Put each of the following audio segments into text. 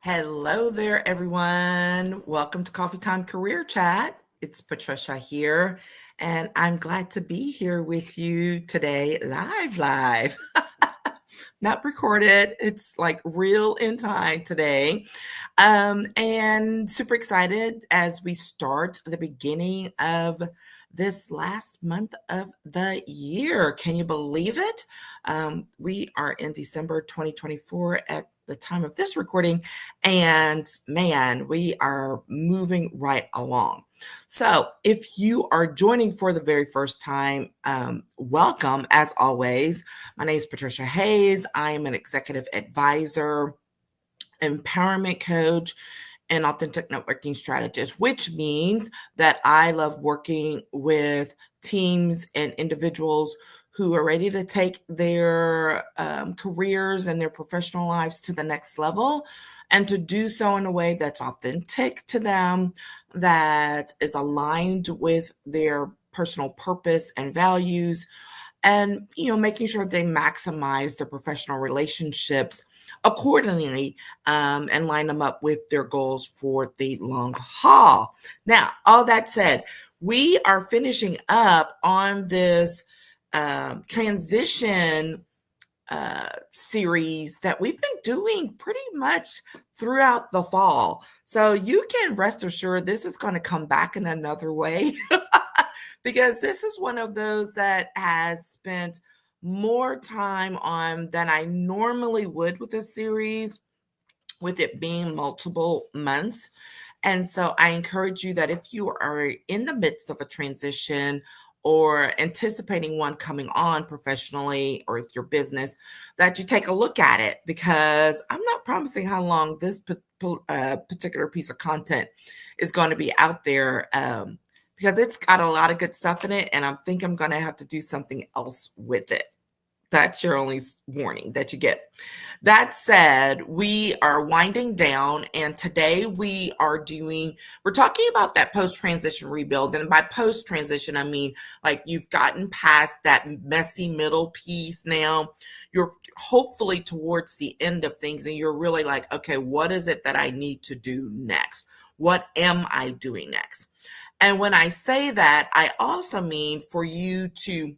Hello there, everyone. Welcome to Coffee Time Career Chat. It's Patricia here, and I'm glad to be here with you today, live. Not recorded. It's like real in time today. And super excited as we start the beginning of this last month of the year. Can you believe it? We are in December 2024 at the time of this recording, and man, we are moving right along. So, if you are joining for the very first time, welcome as always. My name is Patricia Hayes. I am an executive advisor, empowerment coach, and authentic networking strategist, which means that I love working with teams and individuals who are ready to take their careers and their professional lives to the next level, and to do so in a way that's authentic to them, that is aligned with their personal purpose and values, and making sure they maximize their professional relationships accordingly, and line them up with their goals for the long haul. Now, all that said, we are finishing up on this transition series that we've been doing pretty much throughout the fall. So you can rest assured this is going to come back in another way because this is one of those that has spent more time on than I normally would with a series, with it being multiple months. And so I encourage you that if you are in the midst of a transition or anticipating one coming on professionally or with your business, that you take a look at it, because I'm not promising how long this particular piece of content is going to be out there, because it's got a lot of good stuff in it, and I think I'm going to have to do something else with it. That's your only warning that you get. That said, we are winding down, and today we're talking about that post-transition rebuild. And by post-transition, I mean like you've gotten past that messy middle piece now. You're hopefully towards the end of things, and you're really like, okay, what is it that I need to do next? What am I doing next? And when I say that, I also mean for you to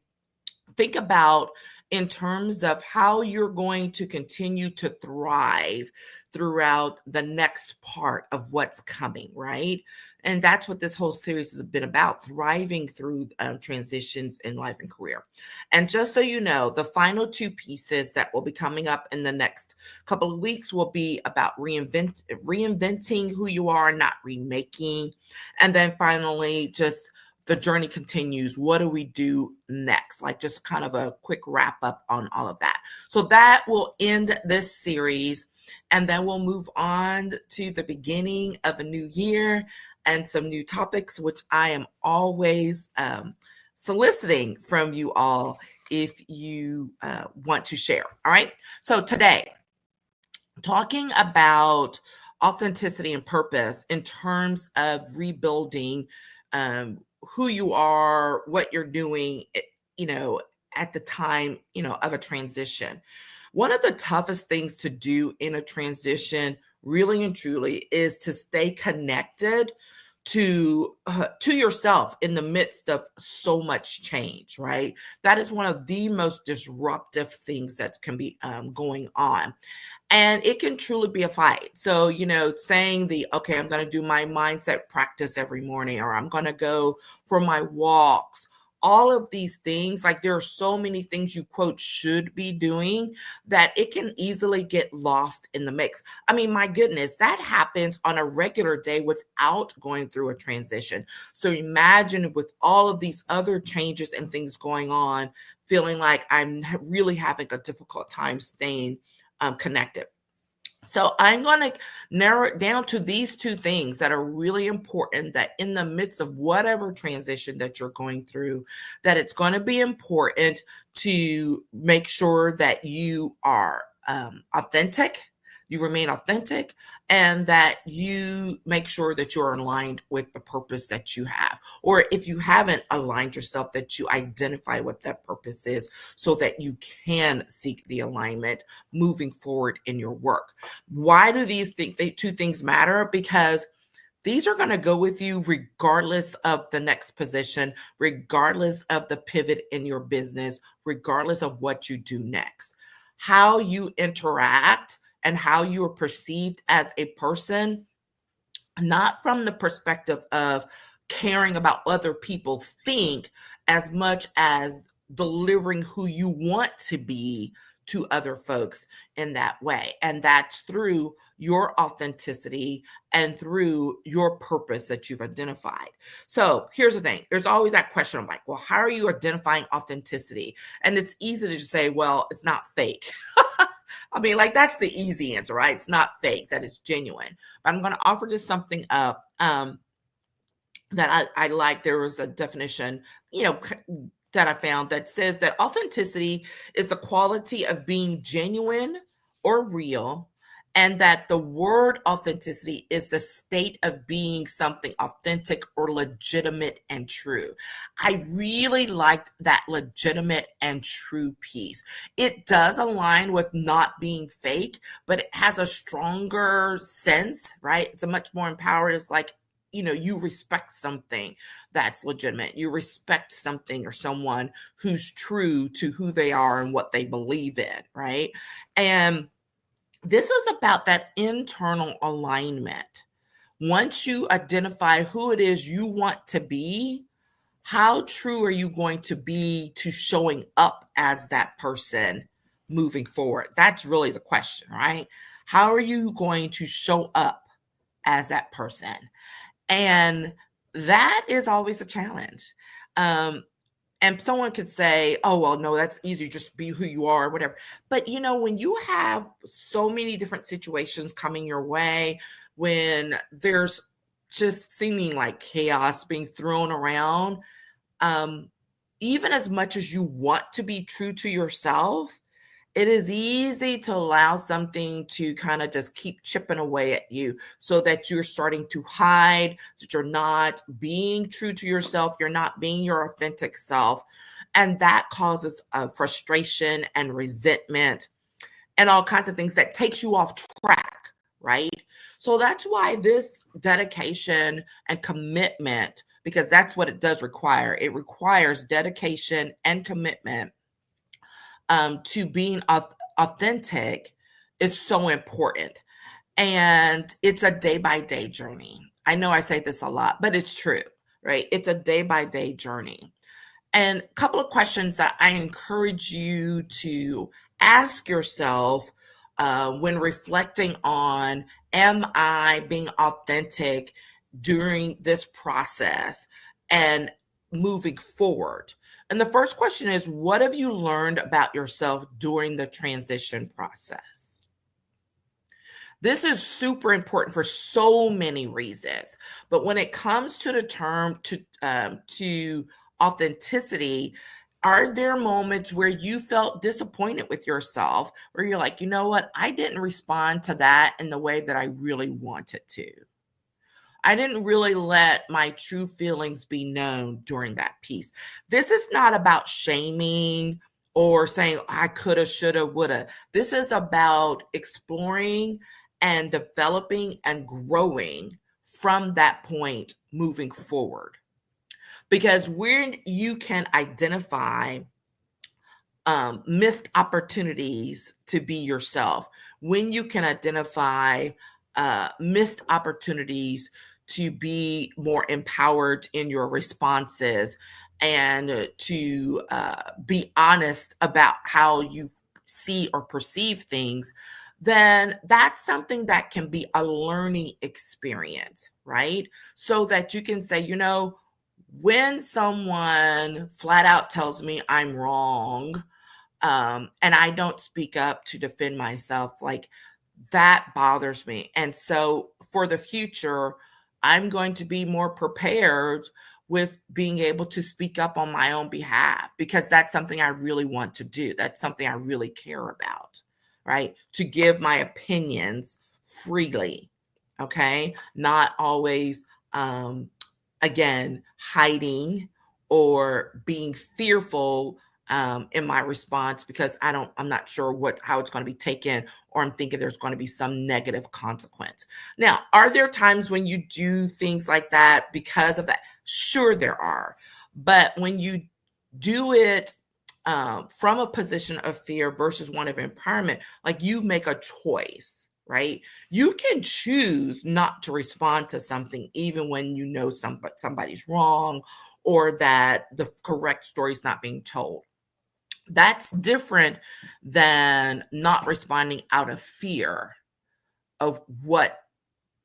think about in terms of how you're going to continue to thrive throughout the next part of what's coming, right? And that's what this whole series has been about, thriving through transitions in life and career. And just so you know, the final two pieces that will be coming up in the next couple of weeks will be about reinventing who you are, not remaking. And then finally, just the journey continues. What do we do next? Like just kind of a quick wrap up on all of that. So that will end this series, and then we'll move on to the beginning of a new year and some new topics, which I am always soliciting from you all if you want to share. All right. So today, talking about authenticity and purpose in terms of rebuilding who you are, what you're doing, at the time, of a transition. One of the toughest things to do in a transition, really and truly, is to stay connected to yourself in the midst of so much change, right? That is one of the most disruptive things that can be going on. And it can truly be a fight. So, saying okay, I'm going to do my mindset practice every morning, or I'm going to go for my walks, all of these things, like there are so many things you quote should be doing that it can easily get lost in the mix. I mean, my goodness, that happens on a regular day without going through a transition. So imagine with all of these other changes and things going on, feeling like I'm really having a difficult time staying connected. So I'm going to narrow it down to these two things that are really important, that in the midst of whatever transition that you're going through, that it's going to be important to make sure that you are authentic, you remain authentic, and that you make sure that you're aligned with the purpose that you have. Or if you haven't aligned yourself, that you identify what that purpose is so that you can seek the alignment moving forward in your work. Why do these two things matter? Because these are going to go with you regardless of the next position, regardless of the pivot in your business, regardless of what you do next. How you interact and how you are perceived as a person, not from the perspective of caring about what other people think as much as delivering who you want to be to other folks in that way. And that's through your authenticity and through your purpose that you've identified. So here's the thing. There's always that question of like, well, how are you identifying authenticity? And it's easy to just say, well, it's not fake. I mean, like, that's the easy answer, right? It's not fake, that it's genuine. But I'm going to offer just something up that I like. There was a definition, that I found that says that authenticity is the quality of being genuine or real, and that the word authenticity is the state of being something authentic or legitimate and true. I really liked that legitimate and true piece. It does align with not being fake, but it has a stronger sense, right? It's a much more empowered. It's like, you respect something that's legitimate. You respect something or someone who's true to who they are and what they believe in, right? And this is about that internal alignment. Once you identify who it is you want to be, how true are you going to be to showing up as that person moving forward? That's really the question, right? How are you going to show up as that person? And that is always a challenge. And someone could say, oh, well, no, that's easy. Just be who you are or whatever. But, when you have so many different situations coming your way, when there's just seeming like chaos being thrown around, even as much as you want to be true to yourself, it is easy to allow something to kind of just keep chipping away at you so that you're starting to hide, that you're not being true to yourself, you're not being your authentic self. And that causes frustration and resentment and all kinds of things that takes you off track, right? So that's why this dedication and commitment, because that's what it does require. It requires dedication and commitment to being authentic is so important. And it's a day-by-day journey. I know I say this a lot, but it's true, right? It's a day-by-day journey. And a couple of questions that I encourage you to ask yourself when reflecting on, am I being authentic during this process and moving forward? And the first question is, what have you learned about yourself during the transition process? This is super important for so many reasons. But when it comes to the term to authenticity, are there moments where you felt disappointed with yourself, where you're like, you know what, I didn't respond to that in the way that I really wanted to? I didn't really let my true feelings be known during that piece. This is not about shaming or saying I coulda, shoulda, woulda. This is about exploring and developing and growing from that point moving forward. Because when you can identify missed opportunities to be yourself, when you can identify missed opportunities to be more empowered in your responses and to be honest about how you see or perceive things, then that's something that can be a learning experience, right? So that you can say, when someone flat out tells me I'm wrong, and I don't speak up to defend myself, like, that bothers me. And so for the future, I'm going to be more prepared with being able to speak up on my own behalf, because that's something I really want to do. That's something I really care about. right? To give my opinions freely, okay? Not always, again, hiding or being fearful in my response because I'm not sure how it's going to be taken, or I'm thinking there's going to be some negative consequence. Now, are there times when you do things like that because of that? Sure, there are. But when you do it from a position of fear versus one of empowerment, like you make a choice, right? You can choose not to respond to something even when you know somebody's wrong or that the correct story is not being told. That's different than not responding out of fear of what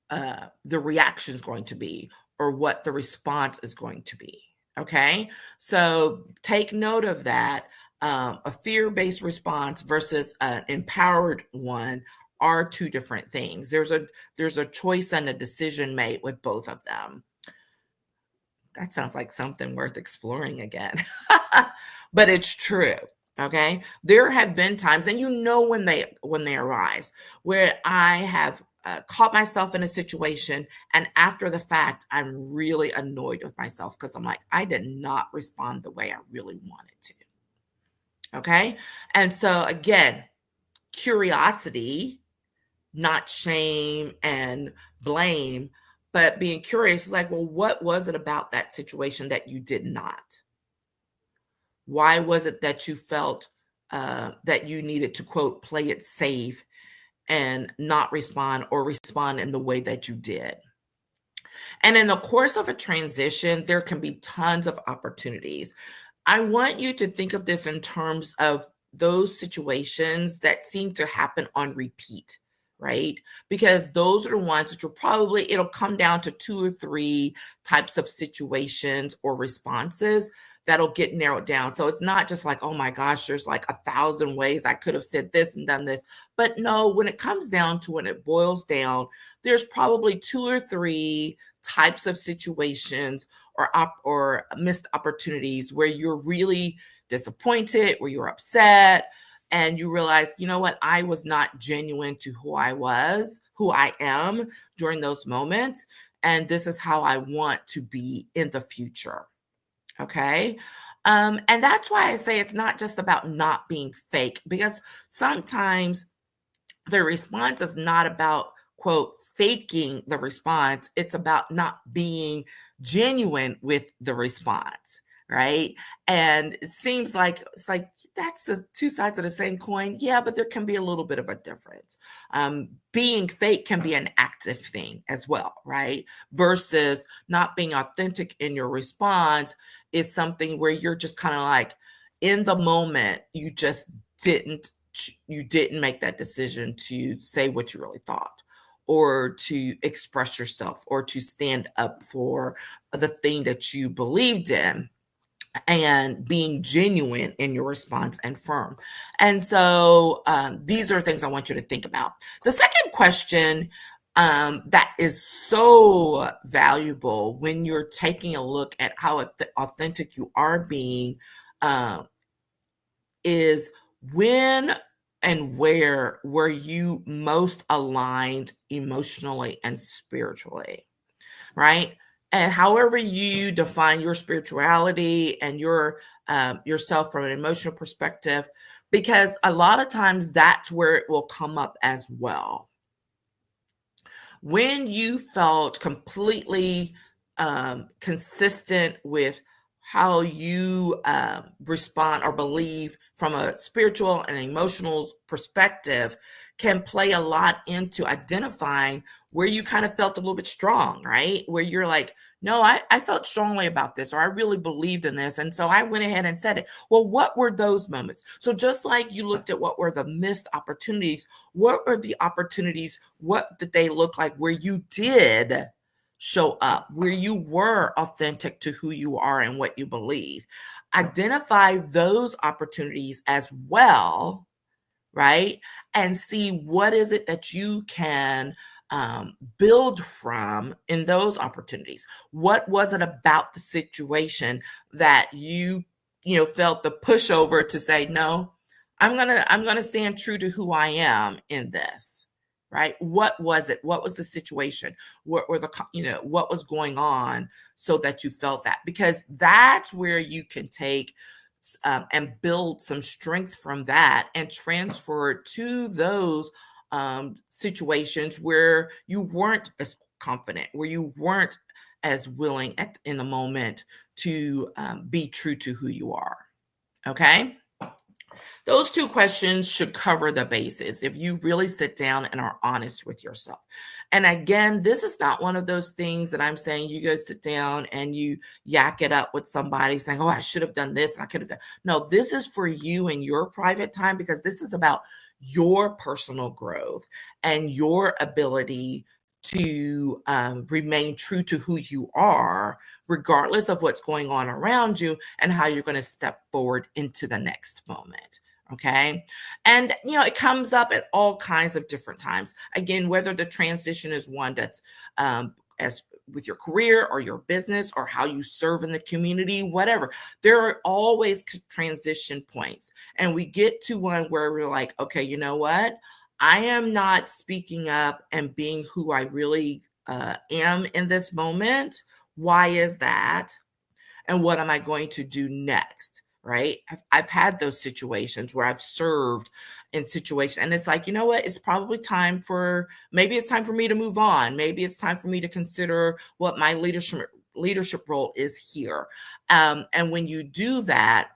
the reaction is going to be or what the response is going to be. Okay. So take note of that. A fear based response versus an empowered one are two different things. There's a choice and a decision made with both of them. That sounds like something worth exploring again. But it's true. Okay. There have been times, and you know when they arise, where I have caught myself in a situation, and after the fact, I'm really annoyed with myself because I'm like, I did not respond the way I really wanted to. Okay. And so again, curiosity, not shame and blame, but being curious is like, well, what was it about that situation that you did not? Why was it that you felt that you needed to, quote, play it safe and not respond or respond in the way that you did? And in the course of a transition, there can be tons of opportunities. I want you to think of this in terms of those situations that seem to happen on repeat, right? Because those are the ones that it'll come down to 2 or 3 types of situations or responses that'll get narrowed down. So it's not just like, oh my gosh, there's like 1,000 ways I could have said this and done this. But no, when it comes down to when it boils down, there's probably 2 or 3 types of situations or missed opportunities where you're really disappointed, where you're upset, and you realize, you know what, I was not genuine to who I am during those moments, and this is how I want to be in the future. Okay. And that's why I say it's not just about not being fake, because sometimes the response is not about, quote, faking the response. It's about not being genuine with the response, right? And it seems like it's like that's just two sides of the same coin. Yeah, but there can be a little bit of a difference. Being fake can be an active thing as well, right? Versus not being authentic in your response is something where you're just kind of like in the moment, didn't you didn't make that decision to say what you really thought or to express yourself or to stand up for the thing that you believed in and being genuine in your response and firm. And so these are things I want you to think about. The second question that is so valuable when you're taking a look at how authentic you are being is when and where were you most aligned emotionally and spiritually, right? And however you define your spirituality and yourself from an emotional perspective, because a lot of times that's where it will come up as well. When you felt completely consistent with how you respond or believe from a spiritual and emotional perspective can play a lot into identifying where you kind of felt a little bit strong, right? Where you're like, no, I felt strongly about this, or I really believed in this. And so I went ahead and said it. Well, what were those moments? So just like you looked at what were the missed opportunities, what were the opportunities? What did they look like where you did show up, where you were authentic to who you are and what you believe? Identify those opportunities as well, right? And see what is it that you can build from in those opportunities. What was it about the situation that you felt the pushover to say, no, I'm gonna stand true to who I am in this, right? What was it? What was the situation? What were what was going on so that you felt that? Because that's where you can take and build some strength from that and transfer it to those situations where you weren't as confident, where you weren't as willing in the moment to be true to who you are. Okay. Those two questions should cover the bases if you really sit down and are honest with yourself. And again, this is not one of those things that I'm saying you go sit down and you yak it up with somebody saying, oh, I should have done this and I could have done. No, this is for you and your private time because this is about your personal growth and your ability to remain true to who you are, regardless of what's going on around you and how you're going to step forward into the next moment. Okay. And, it comes up at all kinds of different times. Again, whether the transition is one that's as with your career or your business or how you serve in the community, whatever, there are always transition points. And we get to one where we're like, okay, you know what? I am not speaking up and being who I really am in this moment. Why is that? And what am I going to do next? Right. I've had those situations where I've served in situations and it's like, you know what? It's probably maybe it's time for me to move on. Maybe it's time for me to consider what my leadership role is here. And when you do that,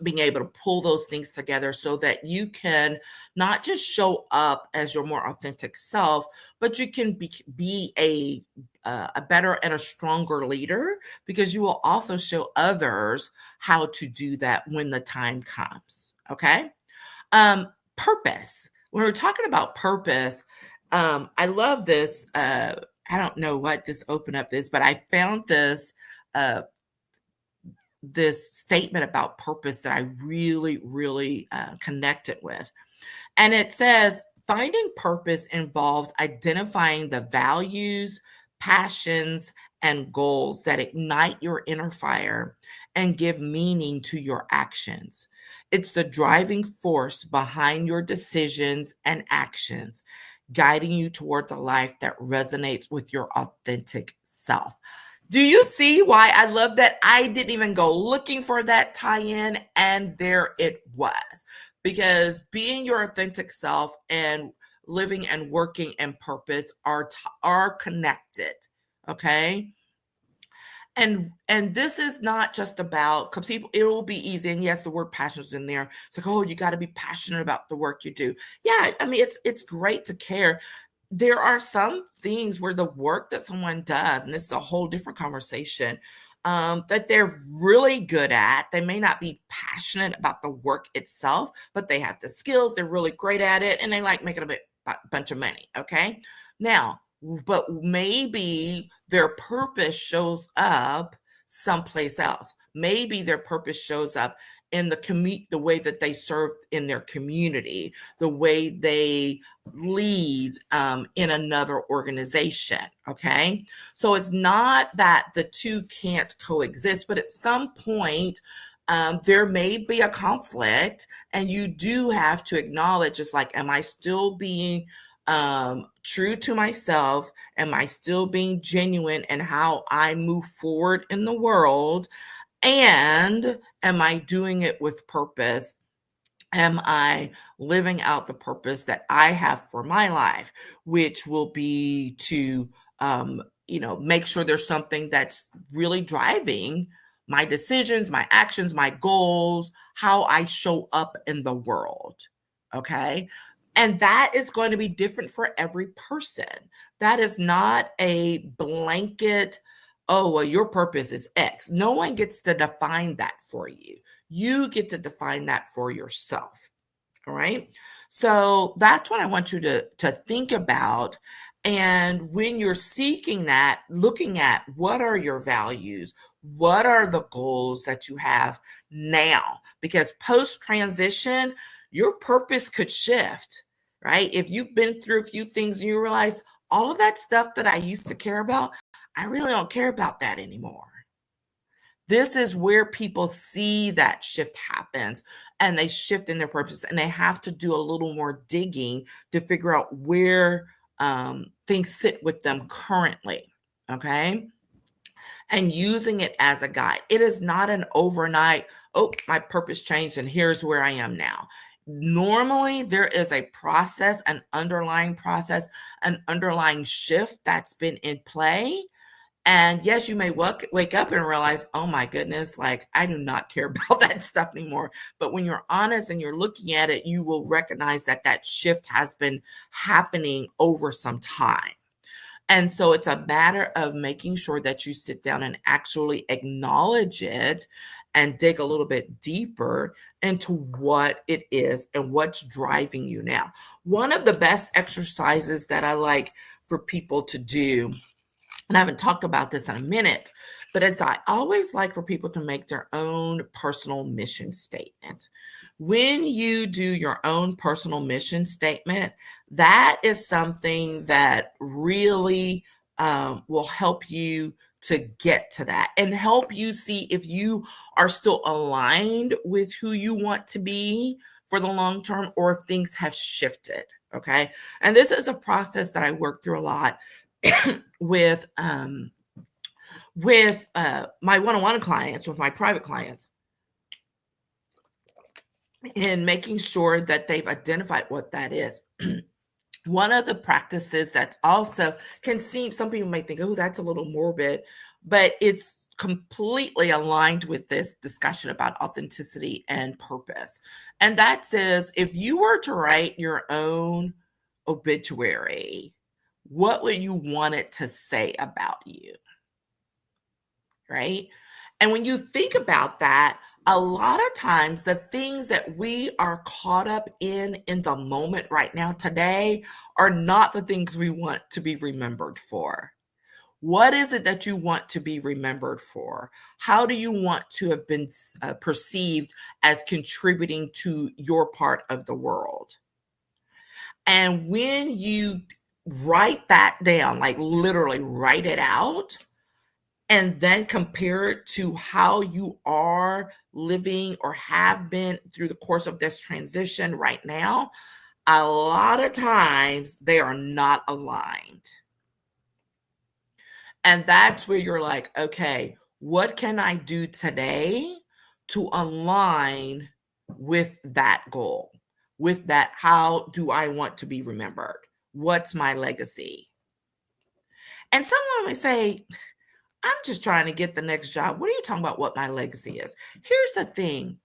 being able to pull those things together so that you can not just show up as your more authentic self, but you can be a better and a stronger leader because you will also show others how to do that when the time comes. Okay. Purpose. When we're talking about purpose, I love this. I don't know what this open up is, but I found this statement about purpose that I really, really connected with. And it says, finding purpose involves identifying the values, passions, and goals that ignite your inner fire and give meaning to your actions. It's the driving force behind your decisions and actions, guiding you towards a life that resonates with your authentic self. Do you see why I love that? I didn't even go looking for that tie-in, and there it was. Because being your authentic self and living and working in purpose are connected. Okay. And this is not just about because people it will be easy. And yes, the word passion is in there. It's like, oh, you got to be passionate about the work you do. Yeah, I mean, it's great to care. There are some things where the work that someone does, and this is a whole different conversation, that they're really good at. They may not be passionate about the work itself, but they have the skills. They're really great at it, and they like making bunch of money. Okay, now, but maybe their purpose shows up someplace else. Maybe their purpose shows up in the way that they serve in their community, the way they lead in another organization. Okay. So it's not that the two can't coexist, but at some point, there may be a conflict, and you do have to acknowledge it's like, am I still being true to myself? Am I still being genuine in how I move forward in the world? And am I doing it with purpose? Am I living out the purpose that I have for my life, which will be to, make sure there's something that's really driving my decisions, my actions, my goals, how I show up in the world. Okay. And that is going to be different for every person. That is not a blanket, oh, well, your purpose is X. No one gets to define that for you. You get to define that for yourself. All right. So that's what I want you to think about. And when you're seeking that, looking at what are your values, what are the goals that you have now? Because post transition, your purpose could shift, right? If you've been through a few things and you realize all of that stuff that I used to care about, I really don't care about that anymore. This is where people see that shift happens and they shift in their purpose, and they have to do a little more digging to figure out where things sit with them currently. Okay. And using it as a guide. It is not an overnight, oh, my purpose changed and here's where I am now. Normally, there is a process, an underlying process, an underlying shift that's been in play. And yes, you may wake up and realize, oh my goodness, like I do not care about that stuff anymore. But when you're honest and you're looking at it, you will recognize that that shift has been happening over some time. And so it's a matter of making sure that you sit down and actually acknowledge it and dig a little bit deeper into what it is and what's driving you now. One of the best exercises that I like for people to do, and I haven't talked about this in a minute, but as I always like for people to make their own personal mission statement. When you do your own personal mission statement, that is something that really will help you to get to that and help you see if you are still aligned with who you want to be for the long term or if things have shifted. Okay. And this is a process that I work through a lot with my one-on-one clients, with my private clients, in making sure that they've identified what that is. One of the practices that's also can seem, some people might think, oh, that's a little morbid, but it's completely aligned with this discussion about authenticity and purpose. And that says, if you were to write your own obituary, what would you want it to say about you? Right? And when you think about that, a lot of times the things that we are caught up in the moment right now today are not the things we want to be remembered for. What is it that you want to be remembered for? How do you want to have been perceived as contributing to your part of the world? And when you write that down, like literally write it out, and then compare it to how you are living or have been through the course of this transition right now, a lot of times they are not aligned. And that's where you're like, okay, what can I do today to align with that goal? With that, how do I want to be remembered? What's my legacy? And someone may say, I'm just trying to get the next job. What are you talking about what my legacy is? Here's the thing.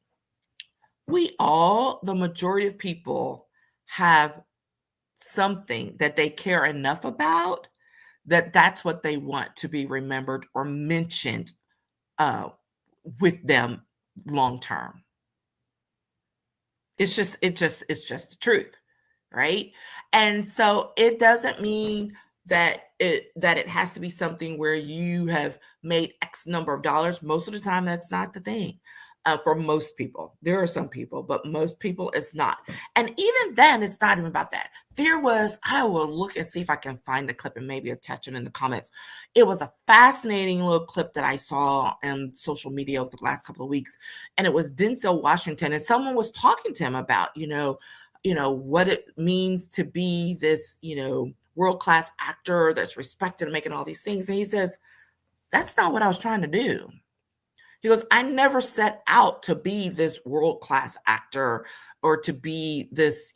The majority of people have something that they care enough about that that's what they want to be remembered or mentioned with them long term. It's just the truth, right? And so it doesn't mean that it has to be something where you have made X number of dollars. Most of the time, that's not the thing. For most people, there are some people, but most people it's not. And even then, it's not even about that. I will look and see if I can find the clip and maybe attach it in the comments. It was a fascinating little clip that I saw on social media over the last couple of weeks. And it was Denzel Washington. And someone was talking to him about, what it means to be this, world-class actor that's respected and making all these things. And he says, that's not what I was trying to do. He goes, I never set out to be this world-class actor or to be this,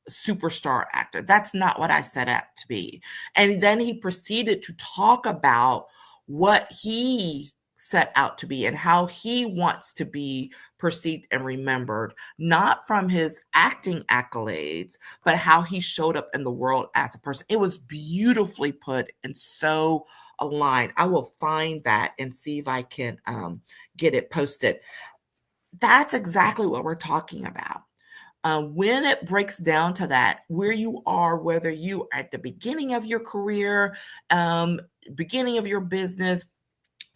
superstar actor. That's not what I set out to be. And then he proceeded to talk about what he set out to be and how he wants to be perceived and remembered, not from his acting accolades, but how he showed up in the world as a person. It was beautifully put and so aligned. I will find that and see if I can get it posted. That's exactly what we're talking about. When it breaks down to that, where you are, whether you are at the beginning of your career, beginning of your business,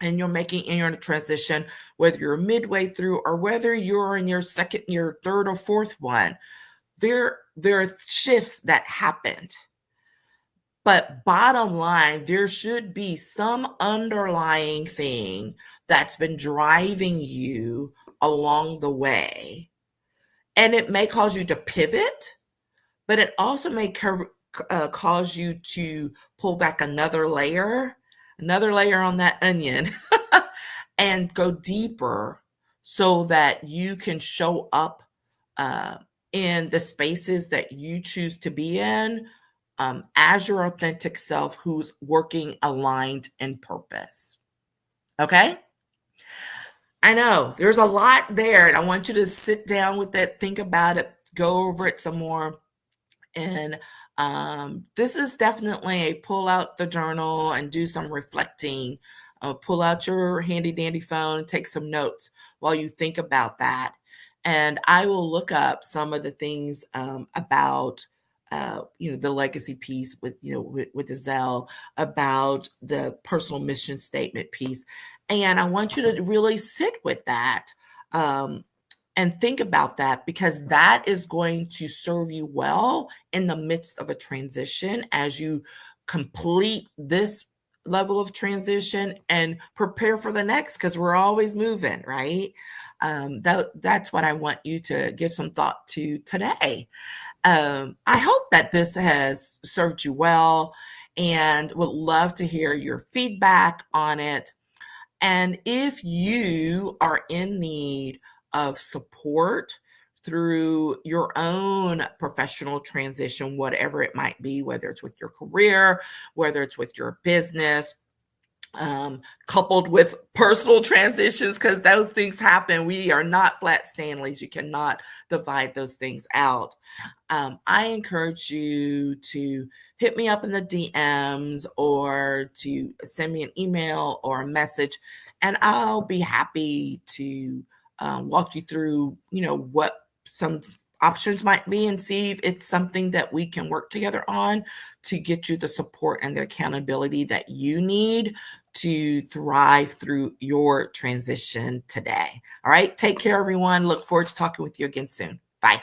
and you're in a transition, whether you're midway through or whether you're in your second, your third or fourth one, there are shifts that happened. But bottom line, there should be some underlying thing that's been driving you along the way. And it may cause you to pivot, but it also may cause you to pull back another layer on that onion, and go deeper so that you can show up uh, in the spaces that you choose to be in, as your authentic self who's working aligned in purpose. Okay? I know there's a lot there, and I want you to sit down with it, think about it, go over it some more. And this is definitely a pull out the journal and do some reflecting. Pull out your handy dandy phone, take some notes while you think about that. And I will look up some of the things about the legacy piece with with the Zell, about the personal mission statement piece. And I want you to really sit with that. And think about that, because that is going to serve you well in the midst of a transition as you complete this level of transition and prepare for the next, because we're always moving, right? That's what I want you to give some thought to today. I hope that this has served you well, and would love to hear your feedback on it. And if you are in need of support through your own professional transition, whatever it might be, whether it's with your career, whether it's with your business, coupled with personal transitions, because those things happen. We are not flat Stanleys. You cannot divide those things out. I encourage you to hit me up in the DMs or to send me an email or a message, and I'll be happy to walk you through, what some options might be, and see if it's something that we can work together on to get you the support and the accountability that you need to thrive through your transition today. All right. Take care, everyone. Look forward to talking with you again soon. Bye.